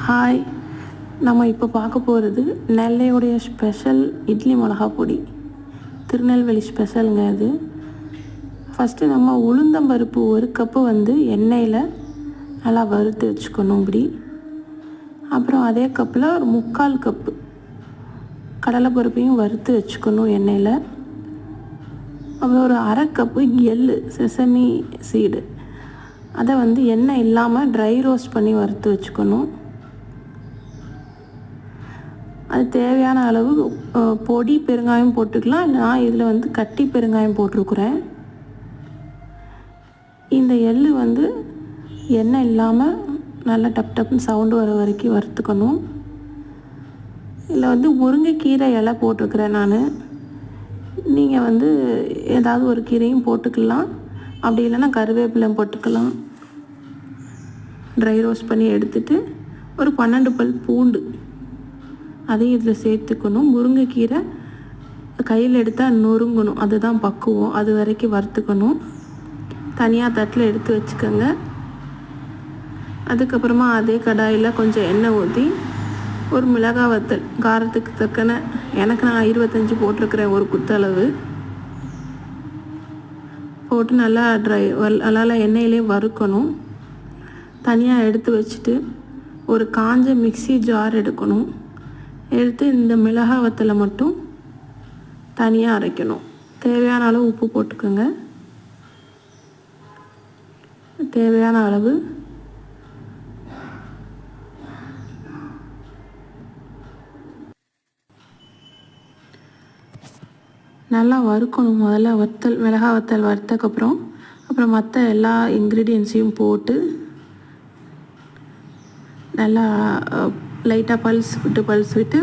Hi, நம்ம இப்போ பார்க்க போகிறது நெல்லையுடைய ஸ்பெஷல் இட்லி மிளகா பொடி. திருநெல்வேலி ஸ்பெஷலுங்க அது. ஃபஸ்ட்டு நம்ம உளுந்தம்பருப்பு 1 கப்பு எண்ணெயில் நல்லா வறுத்து வச்சுக்கணும் இப்படி. அப்புறம் அதே கப்பில் ஒரு 3/4 கப்பு கடலைப்பருப்பையும் வறுத்து வச்சுக்கணும் எண்ணெயில். அப்புறம் ஒரு 1/2 கப்பு எள்ளு, செசமி சீடு, அதை எண்ணெய் இல்லாமல் ட்ரை ரோஸ்ட் பண்ணி வறுத்து வச்சுக்கணும். அது தேவையான அளவு பொடி பெருங்காயம் போட்டுக்கலாம். நான் இதில் கட்டி பெருங்காயம் போட்டிருக்குறேன். இந்த எள்ளு எண்ணெய் இல்லாமல் நல்லா டப் டப்னு சவுண்டு வர வரைக்கும் வறுத்துக்கணும். இதில் முருங்கைக்கீரை இலை போட்டிருக்கிறேன் நான். நீங்கள் ஏதாவது ஒரு கீரையும் போட்டுக்கலாம், அப்படி இல்லைன்னா கருவேப்பிலை போட்டுக்கலாம். ட்ரை ரோஸ்ட் பண்ணி எடுத்துகிட்டு ஒரு 12 பல் பூண்டு அதையும் இதில் சேர்த்துக்கணும். முருங்கைக்கீரை கையில் எடுத்தால் நொறுங்கணும், அதுதான் பக்குவம். அது வரைக்கும் வறுத்துக்கணும். தனியாக தட்டில் எடுத்து வச்சுக்கோங்க. அதுக்கப்புறமா அதே கடாயில் கொஞ்சம் எண்ணெய் ஊற்றி ஒரு மிளகாய் வத்தல் காரத்துக்கு தக்கன, எனக்கு நான் 25 போட்டிருக்கிறேன் ஒரு குத்தளவு போட்டு நல்லா நல்லா எண்ணெயிலே வறுக்கணும். தனியாக எடுத்து வச்சுட்டு ஒரு காஞ்ச மிக்ஸி ஜார் எடுக்கணும். எடுத்து இந்த மிளகாய் வத்தலை மட்டும் தனியாக அரைக்கணும். தேவையான அளவு உப்பு போட்டுக்கோங்க. தேவையான அளவு நல்லா வறுக்கணும். முதல்ல மிளகாய் வத்தல் வறுத்தக்கப்புறம் மற்ற எல்லா இன்க்ரீடியன்ஸையும் போட்டு நல்லா லைட்டாக பல்ஸ் விட்டு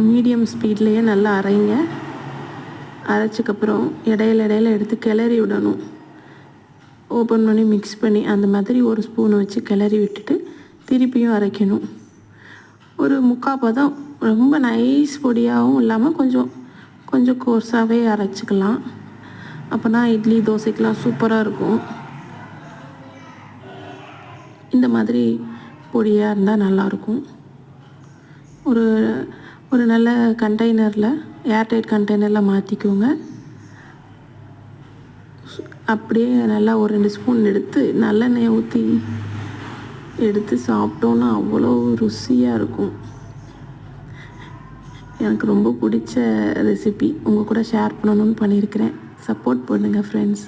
மீடியம் ஸ்பீட்லேயே நல்லா அரைங்க. அரைச்சக்கப்புறம் இடையில எடுத்து கிளறி விடணும். ஓப்பன் பண்ணி மிக்ஸ் பண்ணி அந்த மாதிரி ஒரு ஸ்பூன் வச்சு கிளறி விட்டுட்டு திருப்பியும் அரைக்கணும். ஒரு 3/4 பதம், ரொம்ப நைஸ் பொடியாகவும் இல்லாமல் கொஞ்சம் கோர்ஸாகவே அரைச்சிக்கலாம். அப்போனா இட்லி தோசைக்கெலாம் சூப்பராக இருக்கும். இந்த மாதிரி பொடியாக இருந்தால் நல்லாயிருக்கும். ஒரு நல்ல கண்டெய்னரில், ஏர்டைட் கண்டெய்னரில் மாற்றிக்கோங்க. அப்படியே நல்லா ஒரு 2 ஸ்பூன் எடுத்து நல்லெண்ணெய் ஊற்றி எடுத்து சாப்பிட்டோன்னா அவ்வளோ ருசியாக இருக்கும். எனக்கு ரொம்ப பிடிச்ச ரெசிபி உங்கள் கூட ஷேர் பண்ணணும்னு பண்ணியிருக்கிறேன். சப்போர்ட் பண்ணுங்கள் ஃப்ரெண்ட்ஸ்.